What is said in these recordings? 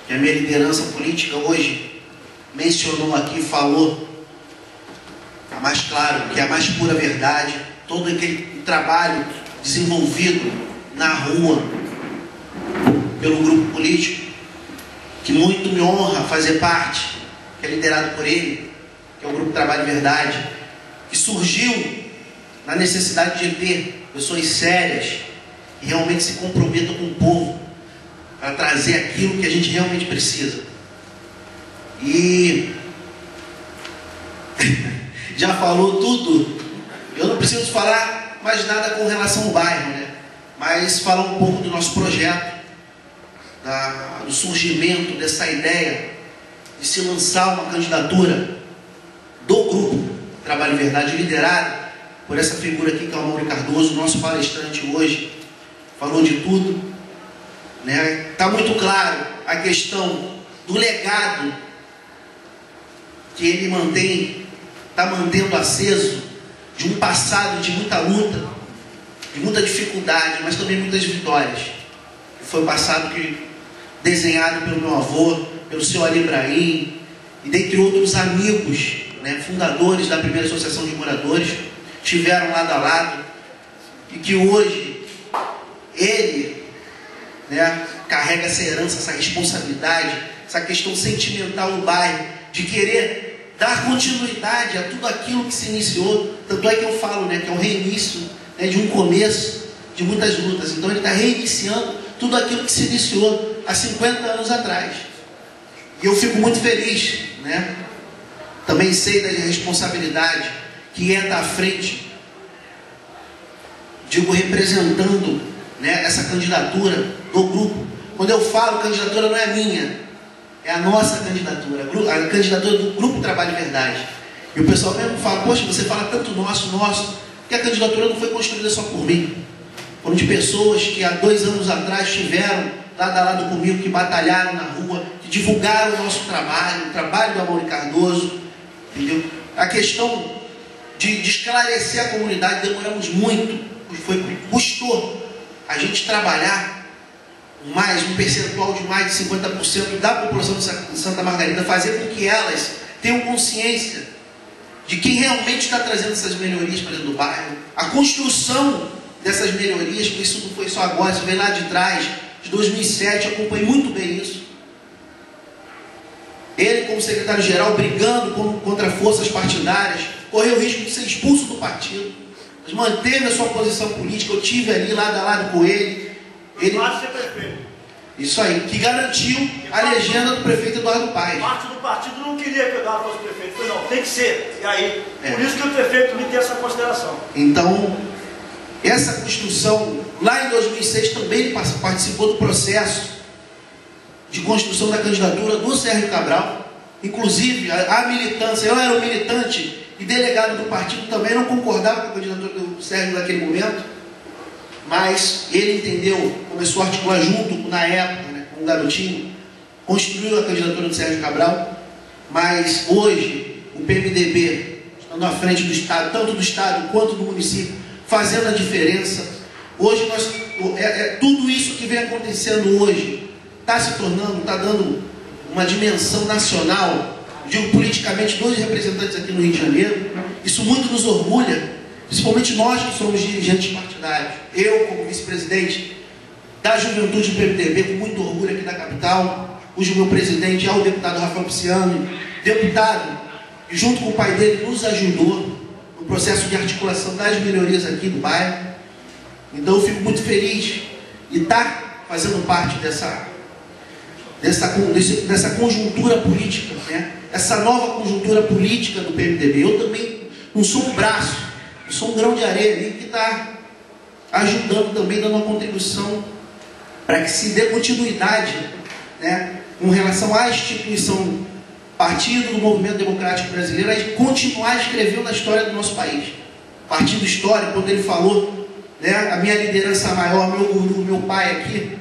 que a minha liderança política hoje mencionou aqui, falou, a mais claro, que é a mais pura verdade, todo aquele trabalho desenvolvido na rua pelo grupo político, que muito me honra fazer parte, que é liderado por ele, que é o Grupo Trabalho e Verdade, que surgiu na necessidade de ter pessoas sérias que realmente se comprometam com o povo para trazer aquilo que a gente realmente precisa. E já falou tudo. Eu não preciso falar mais nada com relação ao bairro, né? Mas falar um pouco do nosso projeto, do surgimento dessa ideia de se lançar uma candidatura do Grupo Trabalho e Verdade, liderado por essa figura aqui que é o Mauro Cardoso, nosso palestrante hoje, falou de tudo, né? Está muito claro a questão do legado que ele está mantendo aceso, de um passado de muita luta, de muita dificuldade, mas também muitas vitórias. Foi o passado desenhado pelo meu avô, pelo senhor Ali Ibrahim, e dentre outros amigos, né, fundadores da primeira associação de moradores, estiveram lado a lado, e que hoje ele, né, carrega essa herança, essa responsabilidade, essa questão sentimental do bairro, de querer dar continuidade a tudo aquilo que se iniciou. Tanto é que eu falo, né, que é um reinício, né, de um começo de muitas lutas. Então ele está reiniciando tudo aquilo que se iniciou há 50 anos atrás. E eu fico muito feliz, né? Também sei da responsabilidade que é estar à frente, digo, representando, né, essa candidatura do grupo. Quando eu falo candidatura, não é minha, é a nossa candidatura, a candidatura do Grupo Trabalho e Verdade. E o pessoal mesmo fala, poxa, você fala tanto nosso, porque a candidatura não foi construída só por mim. Foram de pessoas que há 2 anos atrás estiveram lado a lado comigo, que batalharam na rua, que divulgaram o nosso trabalho, o trabalho do Mauro Cardoso, entendeu? A questão de esclarecer a comunidade, demoramos muito, custou a gente trabalhar um percentual de mais de 50% da população de Santa Margarida, fazer com que elas tenham consciência de quem realmente está trazendo essas melhorias para dentro do bairro, a construção dessas melhorias, porque isso não foi só agora, isso veio lá de trás, de 2007, acompanhei muito bem isso. Ele, como secretário-geral, brigando contra forças partidárias, correu o risco de ser expulso do partido, mas manteve a sua posição política. Eu tive ali lado a lado com ele. Isso aí, que garantiu a legenda do prefeito Eduardo Paes. Parte do partido não queria que o Eduardo fosse prefeito. Foi não, tem que ser. E aí, por isso que o prefeito me tem essa consideração. Então, essa construção, lá em 2006, também participou do processo de construção da candidatura do Sérgio Cabral. Inclusive, a militância, eu era um militante e delegado do partido, também não concordava com a candidatura do Sérgio naquele momento, mas ele entendeu, começou a articular junto, na época, né, com o garotinho, construiu a candidatura do Sérgio Cabral. Mas hoje, o PMDB, estando à frente do Estado, tanto do Estado quanto do município, fazendo a diferença. Hoje, tudo isso que vem acontecendo hoje, está se tornando, está dando uma dimensão nacional. Digo politicamente, 2 representantes aqui no Rio de Janeiro. Isso muito nos orgulha, principalmente nós que somos dirigentes partidários. Eu, como vice-presidente da juventude do PMDB, com muito orgulho aqui da capital, cujo meu presidente é o deputado Rafael Pisciano, deputado que junto com o pai dele nos ajudou no processo de articulação das melhorias aqui do bairro. Então eu fico muito feliz de estar fazendo parte dessa conjuntura política, né? Essa nova conjuntura política do PMDB. Eu também não sou um braço, eu sou um grão de areia ali que está ajudando também, dando uma contribuição para que se dê continuidade, né, com relação à instituição Partido do Movimento Democrático Brasileiro, a continuar escrevendo a história do nosso país. Partido histórico, quando ele falou, né, a minha liderança maior, meu guru, meu pai aqui,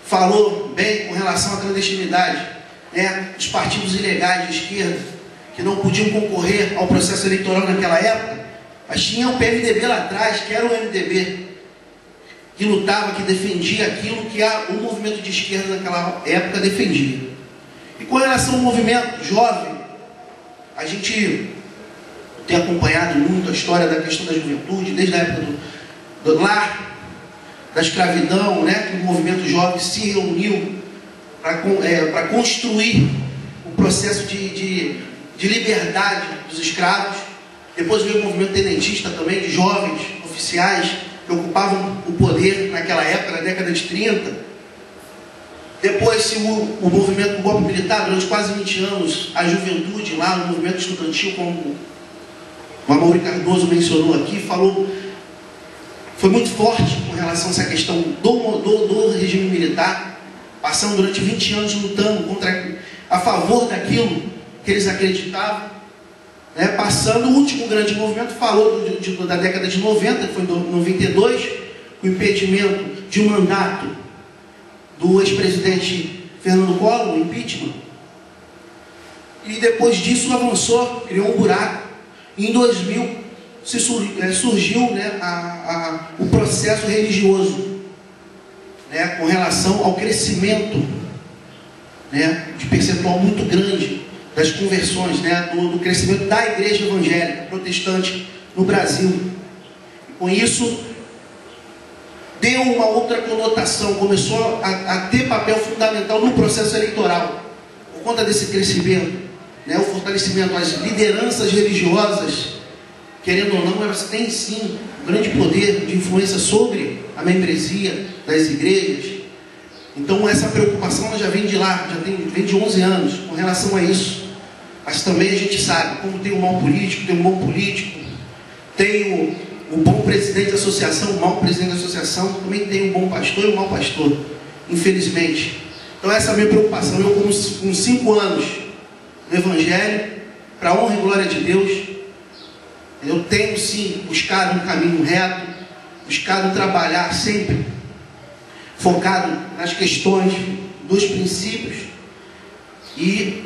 falou bem com relação à clandestinidade, né, os partidos ilegais de esquerda, que não podiam concorrer ao processo eleitoral naquela época, mas tinha o PMDB lá atrás, que era o MDB, que lutava, que defendia aquilo que o movimento de esquerda naquela época defendia. E com relação ao movimento jovem, a gente tem acompanhado muito a história da questão da juventude, desde a época do lar, da escravidão, né, que o movimento jovem se reuniu para construir o processo de liberdade dos escravos. Depois veio o movimento tenentista também, de jovens oficiais que ocupavam o poder naquela época, na década de 30. Depois o movimento do golpe militar, durante quase 20 anos, a juventude lá, no movimento estudantil, como o Amaury Cardoso mencionou aqui, falou, foi muito forte com relação a essa questão do regime militar, passando durante 20 anos lutando a favor daquilo que eles acreditavam, né? Passando, o último grande movimento falou da década de 90, que foi em 92, o impedimento de um mandato do ex-presidente Fernando Collor, o impeachment. E depois disso avançou, criou um buraco. Em 2000 surgiu, né, o processo religioso, né, com relação ao crescimento, né, de percentual muito grande das conversões, né, do crescimento da igreja evangélica protestante no Brasil. E com isso deu uma outra conotação, começou a ter papel fundamental no processo eleitoral, por conta desse crescimento, né, o fortalecimento, as lideranças religiosas, querendo ou não, elas têm sim um grande poder de influência sobre a membresia das igrejas. Então essa preocupação ela já vem de lá, vem de 11 anos com relação a isso. Mas também a gente sabe, como tem um mau político, tem um bom político, tem o bom presidente da associação, o mau presidente da associação, também tem um bom pastor e um mau pastor, infelizmente. Então essa é a minha preocupação. Eu, com 5 anos no Evangelho, para a honra e glória de Deus, eu tenho sim buscado um caminho reto, buscado trabalhar sempre focado nas questões dos princípios, e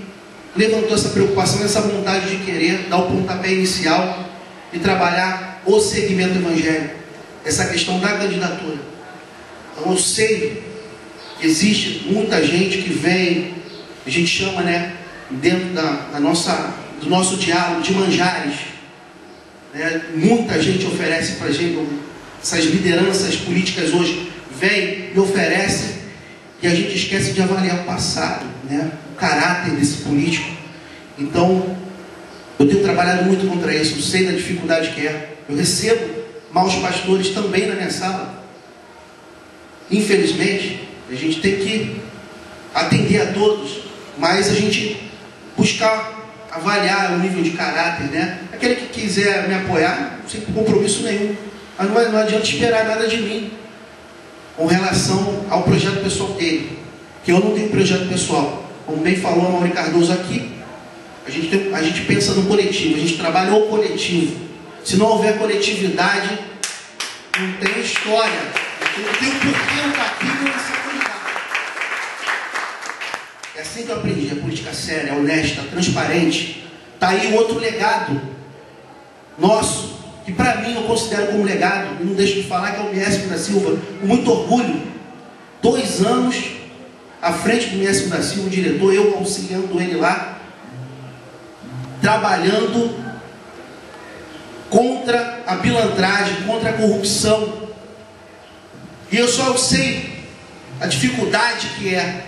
levantou essa preocupação, essa vontade de querer dar o pontapé inicial e trabalhar o segmento evangélico, essa questão da candidatura. Então eu sei que existe muita gente que vem, a gente chama, né, dentro do nosso diálogo de manjares, né, muita gente oferece para a gente, essas lideranças políticas hoje vem e oferece, e a gente esquece de avaliar o passado, né, o caráter desse político. Então eu tenho trabalhado muito contra isso, eu sei da dificuldade que é. Eu recebo maus pastores também na minha sala. Infelizmente a gente tem que atender a todos, mas a gente buscar avaliar o nível de caráter, né? Aquele que quiser me apoiar, sem compromisso nenhum, mas não adianta esperar nada de mim com relação ao projeto pessoal dele, que eu não tenho projeto pessoal. Como bem falou a Amaury Cardoso aqui, a gente pensa no coletivo, a gente trabalha o coletivo. Se não houver coletividade, não tem história, não tem o porquê eu estar aqui e não ser candidato. É assim que eu aprendi, a política séria, honesta, transparente. Está aí o outro legado nosso, que para mim eu considero como legado, e não deixo de falar, que é o Miésimo da Silva, com muito orgulho. 2 anos à frente do Miésimo da Silva, o diretor, eu auxiliando ele lá, trabalhando contra a pilantragem, contra a corrupção. E eu só sei a dificuldade que é,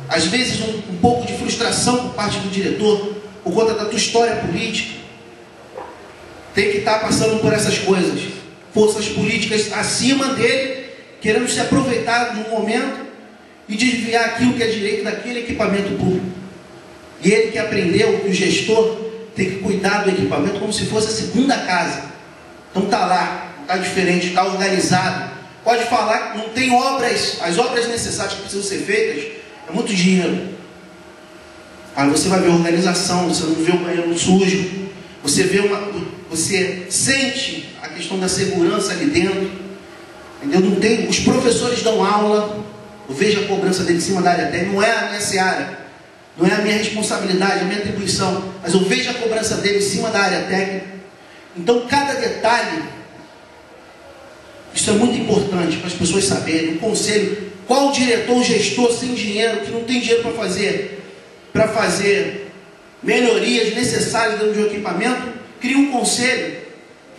às vezes um pouco de frustração por parte do diretor, por conta da tua história política. Tem que estar passando por essas coisas, forças políticas acima dele, querendo se aproveitar de um momento e desviar aquilo que é direito daquele equipamento público. E ele que aprendeu que o gestor tem que cuidar do equipamento como se fosse a segunda casa. Então está lá, está diferente, está organizado. Pode falar que não tem obras, as obras necessárias que precisam ser feitas, é muito dinheiro. Aí você vai ver a organização, você não vê o banheiro sujo, você sente a questão da segurança ali dentro, entendeu? Não tem, os professores dão aula, eu vejo a cobrança dele em cima da área técnica, não é a minha seara, não é a minha responsabilidade, a minha atribuição, mas eu vejo a cobrança dele em cima da área técnica. Então cada detalhe Isso é muito importante para as pessoas saberem. O conselho, qual diretor ou gestor sem dinheiro, que não tem dinheiro para fazer melhorias necessárias dentro de um equipamento, cria um conselho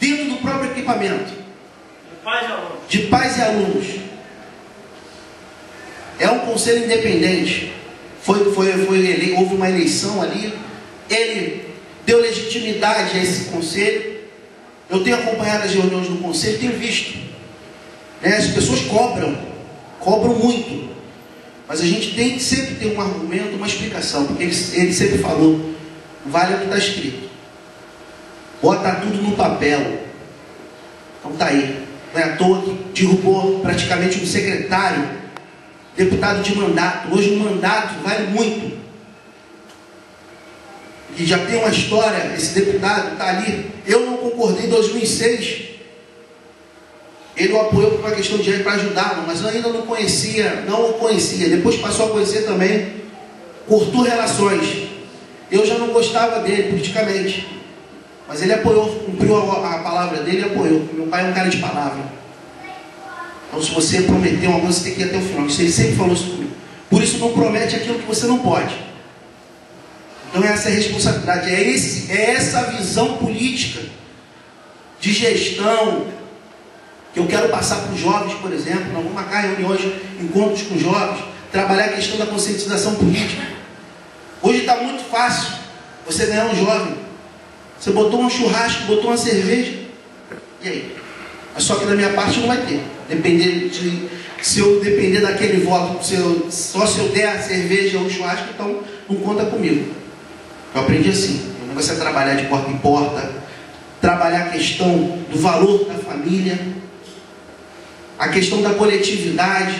dentro do próprio equipamento. De pais e alunos. É um conselho independente. Houve uma eleição ali. Ele deu legitimidade a esse conselho. Eu tenho acompanhado as reuniões do conselho, tenho visto. As pessoas cobram muito. Mas a gente tem que sempre ter um argumento, uma explicação. Porque ele sempre falou, vale o que está escrito. Bota tudo no papel. Então tá aí. Não é à toa que derrubou praticamente um secretário, deputado de mandato. Hoje o mandato vale muito. E já tem uma história, esse deputado está ali. Eu não concordei em 2006. Ele o apoiou por uma questão de dinheiro para ajudá-lo, mas eu ainda não o conhecia. Depois passou a conhecer também, cortou relações. Eu já não gostava dele politicamente. Mas ele apoiou, cumpriu a palavra dele e apoiou. Meu pai é um cara de palavra. Então, se você prometer uma coisa, você tem que ir até o final. Isso ele sempre falou isso comigo. Por isso, não promete aquilo que você não pode. Então, essa é a responsabilidade. É essa visão política de gestão que eu quero passar para os jovens, por exemplo. Nós vamos marcar reuniões, encontros com jovens, trabalhar a questão da conscientização política. Hoje está muito fácil você ganhar um jovem. Você botou um churrasco, botou uma cerveja, e aí? Mas só que da minha parte não vai ter. Se eu depender daquele voto, só se eu der a cerveja ou o churrasco, então não conta comigo. Eu aprendi assim. O negócio é trabalhar de porta em porta, trabalhar a questão do valor da família, a questão da coletividade.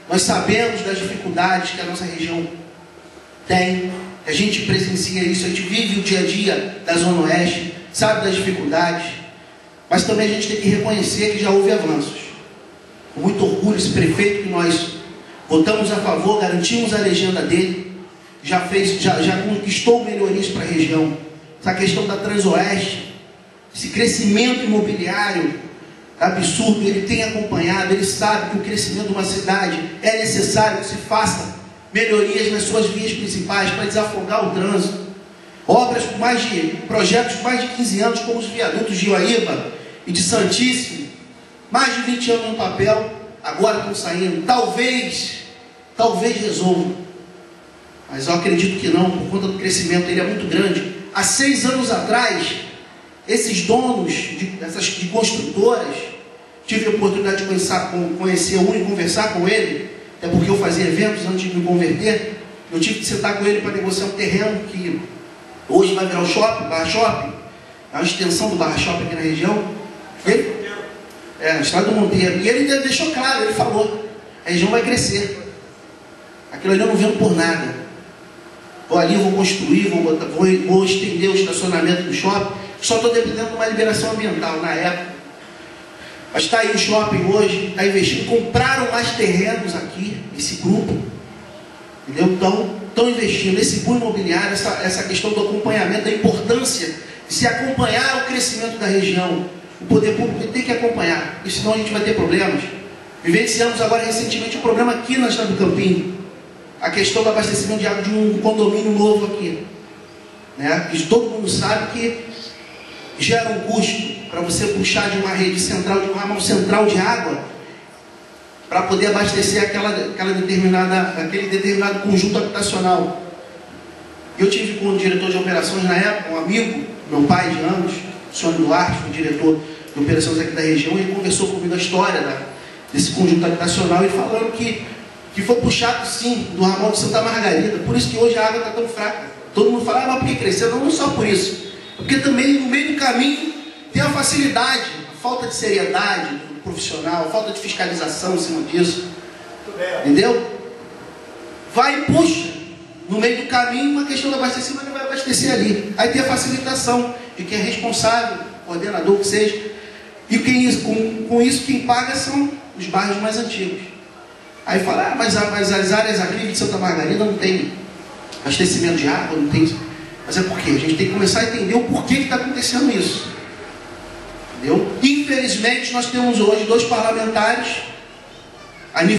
Nós sabemos das dificuldades que a nossa região tem. A gente presencia isso, a gente vive o dia a dia da Zona Oeste, sabe das dificuldades, mas também a gente tem que reconhecer que já houve avanços. Com muito orgulho, esse prefeito que nós votamos a favor, garantimos a legenda dele, já conquistou melhorias para a região. Essa questão da Transoeste, esse crescimento imobiliário absurdo, ele tem acompanhado, ele sabe que o crescimento de uma cidade é necessário que se faça melhorias nas suas vias principais para desafogar o trânsito. Obras com projetos com mais de 15 anos, como os viadutos de Uaíba e de Santíssimo, mais de 20 anos no papel, agora estão saindo. Talvez resolvam, mas eu acredito que não, por conta do crescimento, ele é muito grande. Há 6 anos atrás, esses donos de construtoras, tive a oportunidade de conhecer um e conversar com ele, até porque eu fazia eventos antes de me converter. Eu tive que sentar com ele para negociar um terreno que hoje vai virar o shopping, Barra Shopping. É uma extensão do Barra Shopping aqui na região. Estrada do Monteiro. E ele deixou claro, ele falou, a região vai crescer. Aquilo ali eu não vendo por nada. Vou ali, vou construir, vou estender o estacionamento do shopping. Só estou dependendo de uma liberação ambiental na época. Mas está aí o shopping hoje, está investindo, compraram mais terrenos aqui, esse grupo, entendeu? Estão investindo nesse boom imobiliário, essa questão do acompanhamento, da importância de se acompanhar o crescimento da região. O poder público tem que acompanhar, porque senão a gente vai ter problemas. Vivenciamos agora recentemente um problema aqui na cidade do Campinho, a questão do abastecimento de água de um condomínio novo aqui, né? E todo mundo sabe que gera um custo para você puxar de uma rede central, de um ramal central de água, para poder abastecer aquele determinado conjunto habitacional. Eu tive com o diretor de operações na época, um amigo, meu pai de anos, o senhor Duarte, foi diretor de operações aqui da região, e ele conversou comigo a história desse conjunto habitacional, e falando que foi puxado sim do ramal de Santa Margarida, por isso que hoje a água está tão fraca. Todo mundo fala, mas por que cresceu? Não só por isso, porque também no meio do caminho tem a facilidade, a falta de seriedade do profissional, a falta de fiscalização em cima disso. Entendeu? Vai e puxa. No meio do caminho, uma questão do abastecimento, ele vai abastecer ali. Aí tem a facilitação de quem é responsável, coordenador, que seja. E com isso quem paga são os bairros mais antigos. Aí fala, mas as áreas agrícolas de Santa Margarida não tem abastecimento de água, não tem. Mas é porque a gente tem que começar a entender o porquê que está acontecendo isso. Entendeu? Infelizmente, nós temos hoje 2 parlamentares